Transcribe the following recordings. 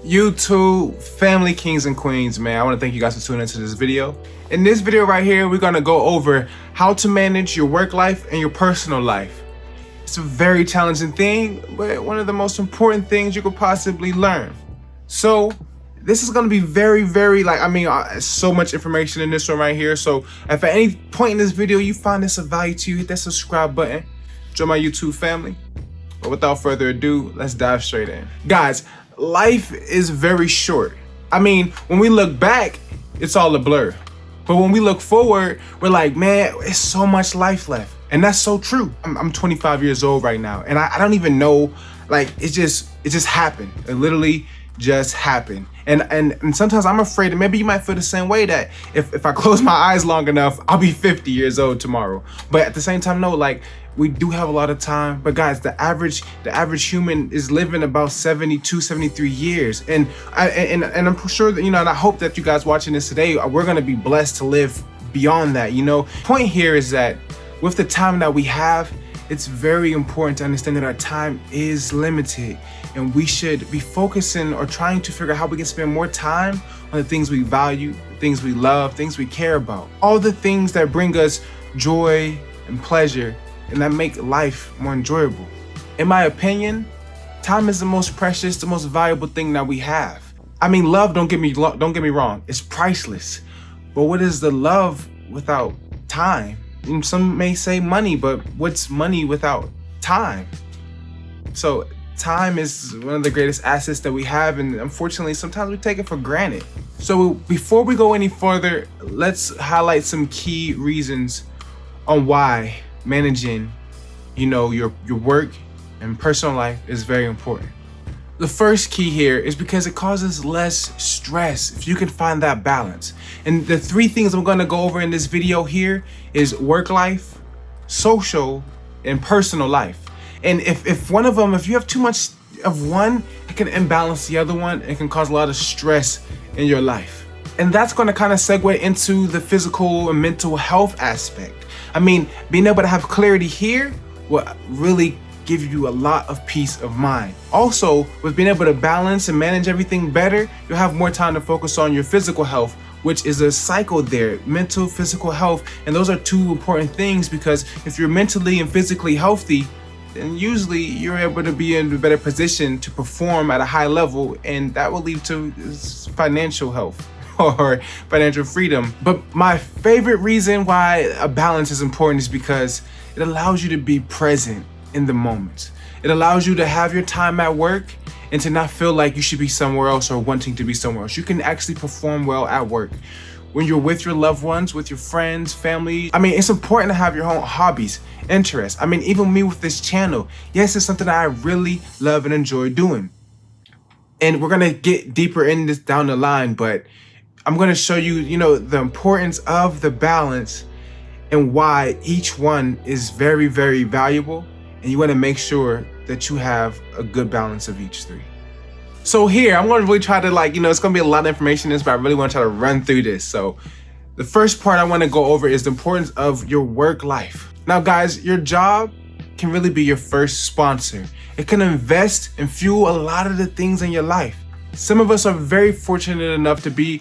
YouTube family kings and queens, man, I want to thank you guys for tuning into this video. In this video right here, we're going to go over how to manage your work life and your personal life. It's a very challenging thing, but one of the most important things you could possibly learn. So this is going to be very, so much information in this one right here. So if at any point in this video you find this of value to you, hit that subscribe button, join my YouTube family. But without further ado, let's dive straight in. Guys, life is very short. I mean, when we look back, it's all a blur. But when we look forward, we're like, man, it's so much life left. And that's so true. I'm 25 years old right now, and I don't even know, like, it just happened. It literally just happened. And sometimes I'm afraid, and maybe you might feel the same way, that if I close my eyes long enough, I'll be 50 years old tomorrow. But at the same time, no, like, we do have a lot of time. But guys, the average human is living about 72, 73 years. And I'm sure that, and I hope that you guys watching this today, we're gonna be blessed to live beyond that, Point here is that with the time that we have, it's very important to understand that our time is limited, and we should be focusing or trying to figure out how we can spend more time on the things we value, the things we love, things we care about, all the things that bring us joy and pleasure and that make life more enjoyable. In my opinion, time is the most precious, the most valuable thing that we have. I mean, love, don't get me wrong, it's priceless. But what is the love without time? And some may say money, but what's money without time? So time is one of the greatest assets that we have, and unfortunately sometimes we take it for granted. So before we go any further, let's highlight some key reasons on why managing your work and personal life is very important. The first key here is because it causes less stress if you can find that balance. And the three things I'm going to go over in this video here is work life, social, and personal life. And if one of them, if you have too much of one, it can imbalance the other one. It can cause a lot of stress in your life. And that's going to kind of segue into the physical and mental health aspect. I mean, being able to have clarity here will really give you a lot of peace of mind. Also, with being able to balance and manage everything better, you'll have more time to focus on your physical health, which is a cycle there, mental, physical health. And those are two important things, because if you're mentally and physically healthy, then usually you're able to be in a better position to perform at a high level, and that will lead to financial health or financial freedom. But my favorite reason why a balance is important is because it allows you to be present in the moment. It allows you to have your time at work and to not feel like you should be somewhere else or wanting to be somewhere else. You can actually perform well at work. When you're with your loved ones, with your friends, family, I mean, it's important to have your own hobbies, interests. I mean, even me with this channel, yes, it's something that I really love and enjoy doing. And we're gonna get deeper in this down the line, but I'm gonna show you, the importance of the balance and why each one is very, very valuable. And you want to make sure that you have a good balance of each three. So here, I'm going to really try to it's going to be a lot of information in this, but I really want to try to run through this. So the first part I want to go over is the importance of your work life. Now, guys, your job can really be your first sponsor. It can invest and fuel a lot of the things in your life. Some of us are very fortunate enough to be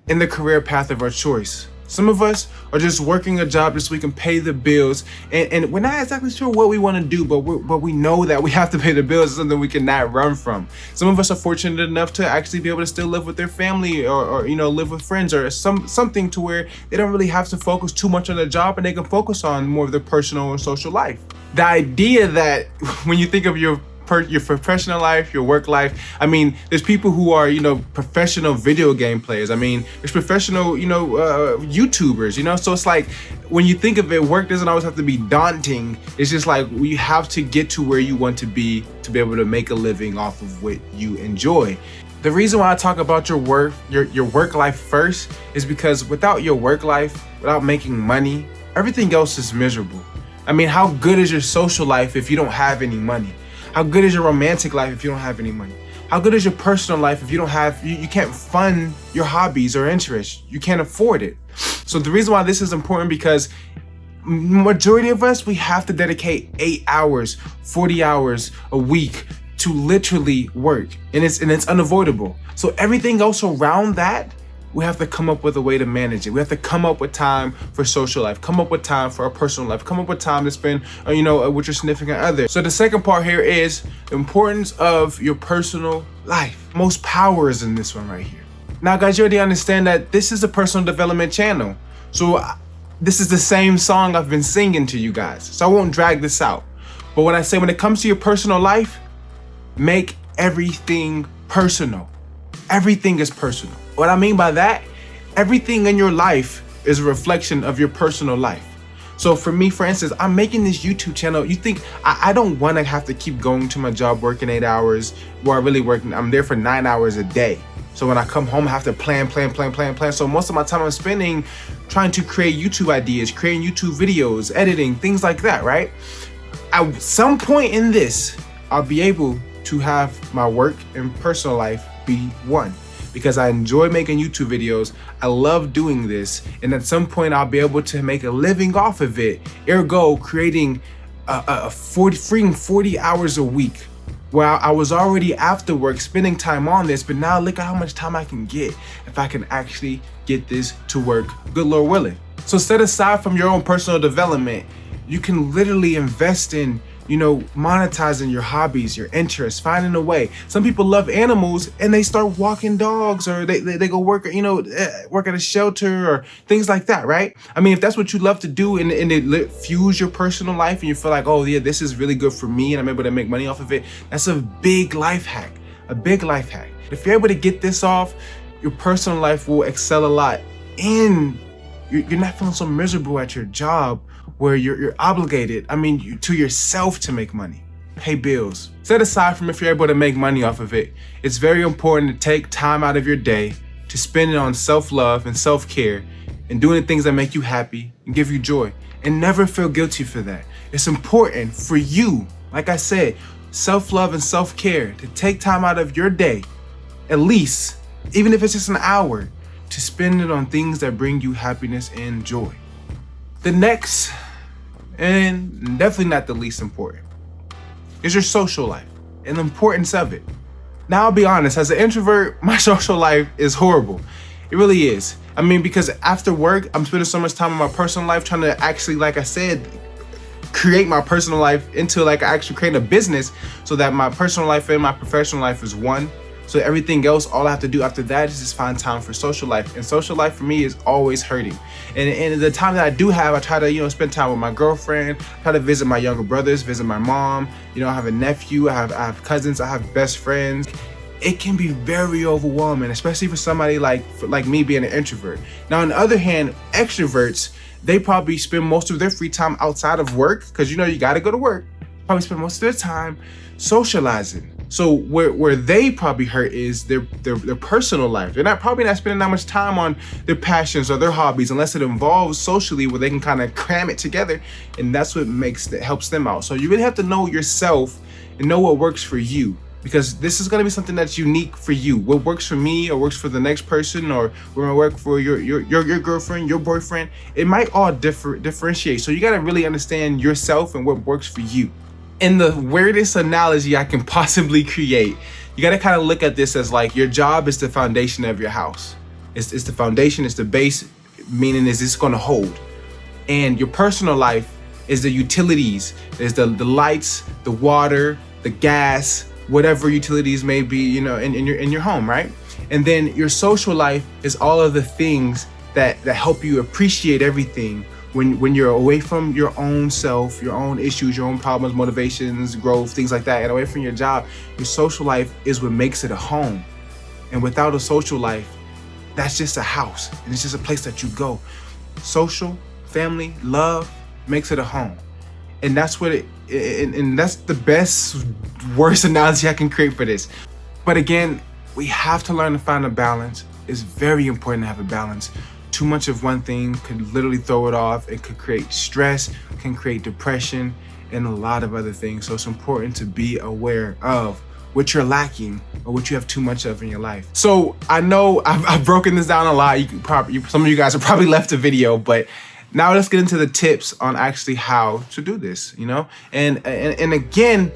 in the career path of our choice. Some of us are just working a job just so we can pay the bills, and we're not exactly sure what we want to do, but we know that we have to pay the bills. It's something we cannot run from. Some of us are fortunate enough to actually be able to still live with their family or live with friends or something to where they don't really have to focus too much on their job, and they can focus on more of their personal and social life. The idea that when you think of your professional life, your work life, I mean, there's people who are, professional video game players. I mean, there's professional, YouTubers, so it's like, when you think of it, work doesn't always have to be daunting. It's just like, you have to get to where you want to be able to make a living off of what you enjoy. The reason why I talk about your work life first is because without your work life, without making money, everything else is miserable. I mean, how good is your social life if you don't have any money? How good is your romantic life if you don't have any money? How good is your personal life if you don't have, you can't fund your hobbies or interests? You can't afford it. So the reason why this is important, because majority of us, we have to dedicate 8 hours, 40 hours a week to literally work, and it's unavoidable. So everything else around that, we have to come up with a way to manage it. We have to come up with time for social life, come up with time for our personal life, come up with time to spend, with your significant other. So the second part here is the importance of your personal life. Most power is in this one right here. Now, guys, you already understand that this is a personal development channel. So this is the same song I've been singing to you guys. So I won't drag this out. But when I say when it comes to your personal life, make everything personal. Everything is personal. What I mean by that, everything in your life is a reflection of your personal life. So for me, for instance, I'm making this YouTube channel. You think I don't want to have to keep going to my job, working 8 hours, where I really work. I'm there for 9 hours a day. So when I come home, I have to plan. So most of my time I'm spending trying to create YouTube ideas, creating YouTube videos, editing, things like that, right? At some point in this, I'll be able to have my work and personal life be one, because I enjoy making YouTube videos. I love doing this. And at some point I'll be able to make a living off of it. Ergo, creating 40 hours a week. Where I was already after work spending time on this, but now look at how much time I can get if I can actually get this to work, good Lord willing. So set aside from your own personal development, you can literally invest in, monetizing your hobbies, your interests, finding a way. Some people love animals and they start walking dogs, or they go work, work at a shelter or things like that, right? I mean, if that's what you love to do and it fuels your personal life and you feel like, oh yeah, this is really good for me and I'm able to make money off of it, that's a big life hack, If you're able to get this off, your personal life will excel a lot, and you're not feeling so miserable at your job where you're obligated, to yourself to make money, pay bills. Set aside from if you're able to make money off of it, it's very important to take time out of your day to spend it on self-love and self-care and doing the things that make you happy and give you joy, and never feel guilty for that. It's important for you, like I said, self-love and self-care, to take time out of your day, at least, even if it's just an hour, to spend it on things that bring you happiness and joy. The next, and definitely not the least important, is your social life and the importance of it. Now, I'll be honest, as an introvert, my social life is horrible. It really is. Because after work, I'm spending so much time in my personal life trying to actually, like I said, create my personal life into actually create a business so that my personal life and my professional life is one. So everything else, all I have to do after that is just find time for social life. And social life for me is always hurting. And the time that I do have, I try to, spend time with my girlfriend, try to visit my younger brothers, visit my mom. I have a nephew, I have cousins, I have best friends. It can be very overwhelming, especially for somebody like me being an introvert. Now, on the other hand, extroverts, they probably spend most of their free time outside of work, because you got to go to work. Probably spend most of their time socializing. So where they probably hurt is their personal life. They're probably not spending that much time on their passions or their hobbies unless it involves socially, where they can kind of cram it together, and that's what helps them out. So you really have to know yourself and know what works for you, because this is going to be something that's unique for you. What works for me or works for the next person, or what might work for your girlfriend, your boyfriend, it might all differentiate. So you got to really understand yourself and what works for you. In the weirdest analogy I can possibly create, you got to kind of look at this as like your job is the foundation of your house. It's the foundation, it's the base, meaning is it's going to hold. And your personal life is the utilities. There's the lights, the water, the gas, whatever utilities may be, in your home, right? And then your social life is all of the things that help you appreciate everything when you're away from your own self, your own issues, your own problems, motivations, growth, things like that, and away from your job. Your social life is what makes it a home. And without a social life, that's just a house, and it's just a place that you go. Social, family, love makes it a home. And that's what and that's the best, worst analogy I can create for this. But again, we have to learn to find a balance. It's very important to have a balance. Too much of one thing could literally throw it off. It could create stress, can create depression, and a lot of other things. So it's important to be aware of what you're lacking or what you have too much of in your life. So I know I've broken this down a lot. Some of you guys have probably left the video, but now let's get into the tips on actually how to do this, And again,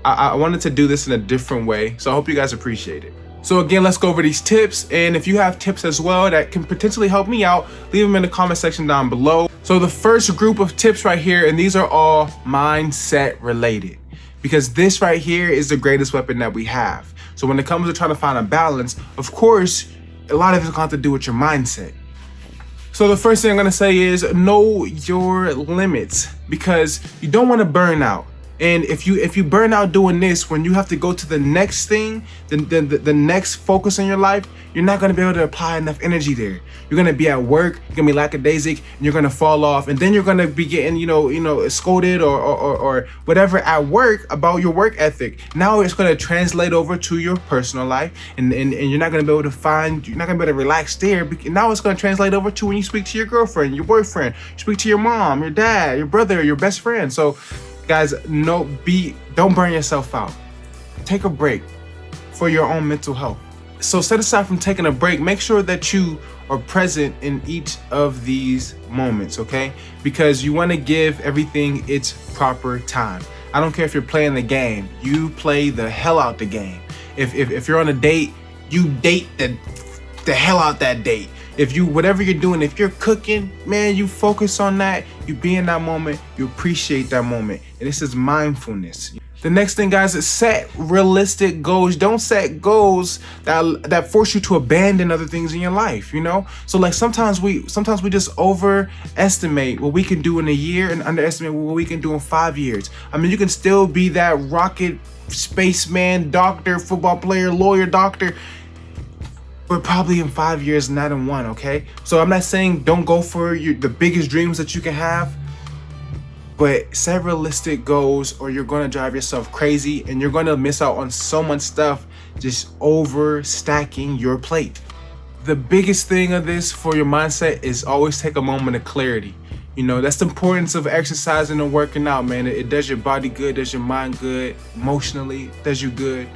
I wanted to do this in a different way, so I hope you guys appreciate it. So again, let's go over these tips, and if you have tips as well that can potentially help me out, leave them in the comment section down below. So the first group of tips right here, and these are all mindset related, because this right here is the greatest weapon that we have. So when it comes to trying to find a balance, of course, a lot of it's going to have to do with your mindset. So the first thing I'm gonna say is know your limits, because you don't want to burn out. And if you burn out doing this, when you have to go to the next thing, the next focus in your life, you're not gonna be able to apply enough energy there. You're gonna be at work, you're gonna be lackadaisic, and you're gonna fall off, and then you're gonna be getting scolded or whatever at work about your work ethic. Now it's gonna translate over to your personal life, and you're not gonna be able to you're not gonna be able to relax there. Now it's gonna translate over to when you speak to your girlfriend, your boyfriend, you speak to your mom, your dad, your brother, your best friend. So guys, don't burn yourself out. Take a break for your own mental health. So set aside from taking a break, make sure that you are present in each of these moments, okay? Because you want to give everything its proper time. I don't care if you're playing the game, you play the hell out the game. If you're on a date, you date the hell out that date. Whatever you're doing, if you're cooking, man, you focus on that, you be in that moment, you appreciate that moment. And this is mindfulness. The next thing, guys, is set realistic goals. Don't set goals that force you to abandon other things in your life, you know? So like sometimes we just overestimate what we can do in a year and underestimate what we can do in 5 years. I mean, you can still be that rocket spaceman, doctor, football player, lawyer, doctor, but probably in 5 years, not in 1, okay? So I'm not saying don't go for the biggest dreams that you can have, but set realistic goals or you're gonna drive yourself crazy and you're gonna miss out on so much stuff just overstacking your plate. The biggest thing of this for your mindset is always take a moment of clarity. You know, that's the importance of exercising and working out, man. It does your body good, does your mind good, emotionally, does you good.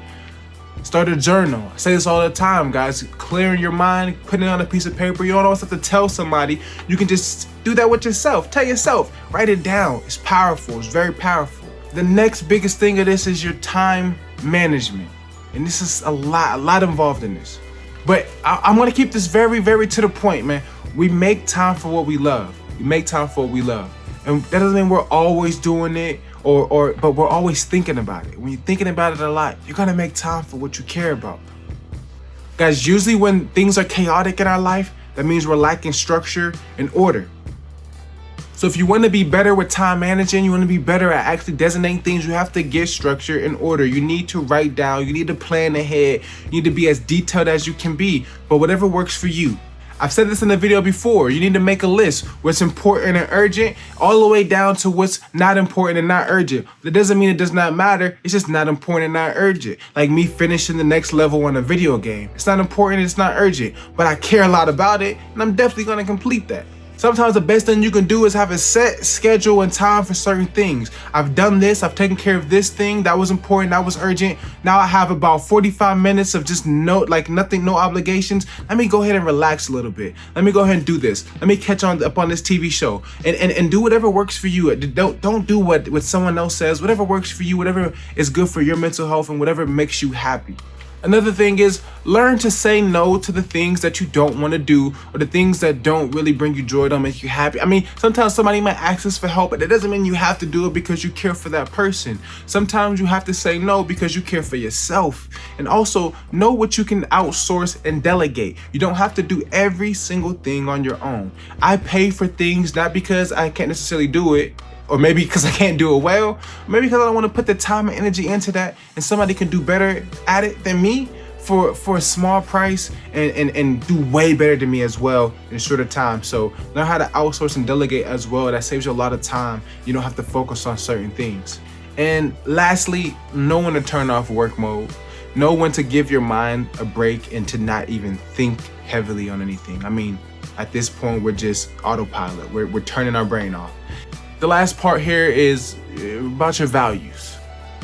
Start a journal. I say this all the time, guys. Clearing your mind, putting it on a piece of paper. You don't always have to tell somebody. You can just do that with yourself. Tell yourself. Write it down. It's powerful. It's very powerful. The next biggest thing of this is your time management. And this is a lot involved in this. But I'm going to keep this very, very to the point, man. We make time for what we love. We make time for what we love. And that doesn't mean we're always doing it, but we're always thinking about it. When you're thinking about it a lot, you're gonna make time for what you care about. Guys, usually when things are chaotic in our life, that means we're lacking structure and order. So if you want to be better with time managing, you want to be better at actually designating things, you have to get structure and order. You need to write down, you need to plan ahead, you need to be as detailed as you can be, but whatever works for you. I've said this in the video before, you need to make a list, what's important and urgent, all the way down to what's not important and not urgent. That doesn't mean it does not matter, it's just not important and not urgent. Like me finishing the next level on a video game. It's not important, it's not urgent, but I care a lot about it, and I'm definitely gonna complete that. Sometimes the best thing you can do is have a set schedule and time for certain things. I've done this, I've taken care of this thing, that was important, that was urgent. Now I have about 45 minutes of just no obligations. Let me go ahead and relax a little bit. Let me go ahead and do this. Let me catch up on this TV show and do whatever works for you. Don't do what someone else says. Whatever works for you, whatever is good for your mental health and whatever makes you happy. Another thing is learn to say no to the things that you don't want to do or the things that don't really bring you joy, don't make you happy. I mean, sometimes somebody might ask us for help, but that doesn't mean you have to do it because you care for that person. Sometimes you have to say no because you care for yourself. And also know what you can outsource and delegate. You don't have to do every single thing on your own. I pay for things not because I can't necessarily do it, or maybe because I can't do it well, maybe because I don't want to put the time and energy into that, and somebody can do better at it than me for a small price and do way better than me as well in a shorter time. So learn how to outsource and delegate as well. That saves you a lot of time. You don't have to focus on certain things. And lastly, know when to turn off work mode. Know when to give your mind a break and to not even think heavily on anything. I mean, at this point, we're just autopilot. We're turning our brain off. The last part here is about your values.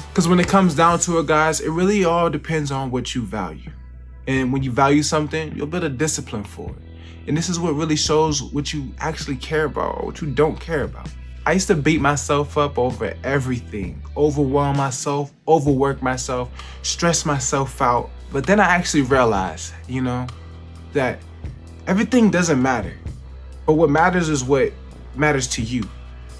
Because when it comes down to it, guys, it really all depends on what you value. And when you value something, you'll build a discipline for it. And this is what really shows what you actually care about or what you don't care about. I used to beat myself up over everything, overwhelm myself, overwork myself, stress myself out. But then I actually realized, that everything doesn't matter. But what matters is what matters to you.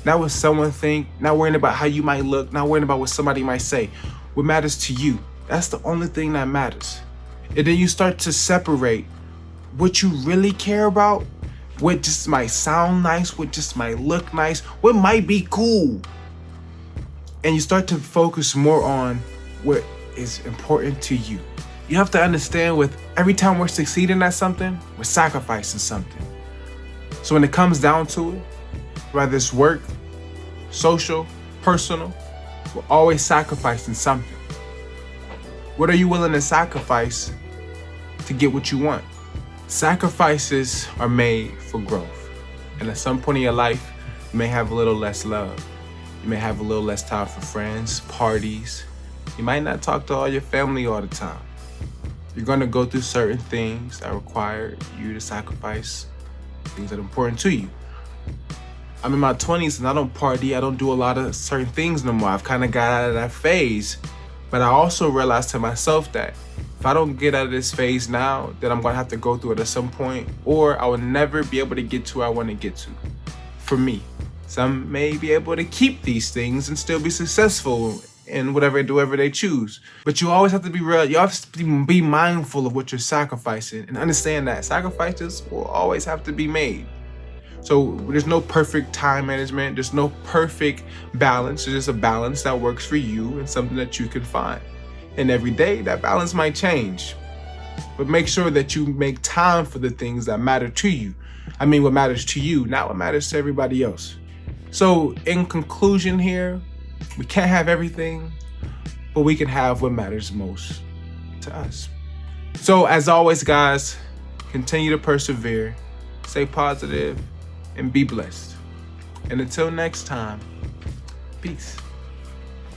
Not what someone think, not worrying about how you might look, not worrying about what somebody might say. What matters to you. That's the only thing that matters. And then you start to separate what you really care about, what just might sound nice, what just might look nice, what might be cool. And you start to focus more on what is important to you. You have to understand, with every time we're succeeding at something, we're sacrificing something. So when it comes down to it, whether it's work, social, personal, we're always sacrificing something. What are you willing to sacrifice to get what you want? Sacrifices are made for growth. And at some point in your life, you may have a little less love. You may have a little less time for friends, parties. You might not talk to all your family all the time. You're gonna go through certain things that require you to sacrifice things that are important to you. I'm in my 20s and I don't party. I don't do a lot of certain things no more. I've kind of got out of that phase. But I also realized to myself that if I don't get out of this phase now, then I'm gonna have to go through it at some point, or I will never be able to get to where I want to get to. For me, some may be able to keep these things and still be successful in whatever they choose. But you always have to be real. You have to be mindful of what you're sacrificing and understand that sacrifices will always have to be made. So there's no perfect time management. There's no perfect balance. There's just a balance that works for you and something that you can find. And every day that balance might change. But make sure that you make time for the things that matter to you. I mean, what matters to you, not what matters to everybody else. So in conclusion here, we can't have everything, but we can have what matters most to us. So as always, guys, continue to persevere, stay positive, and be blessed. And until next time, peace.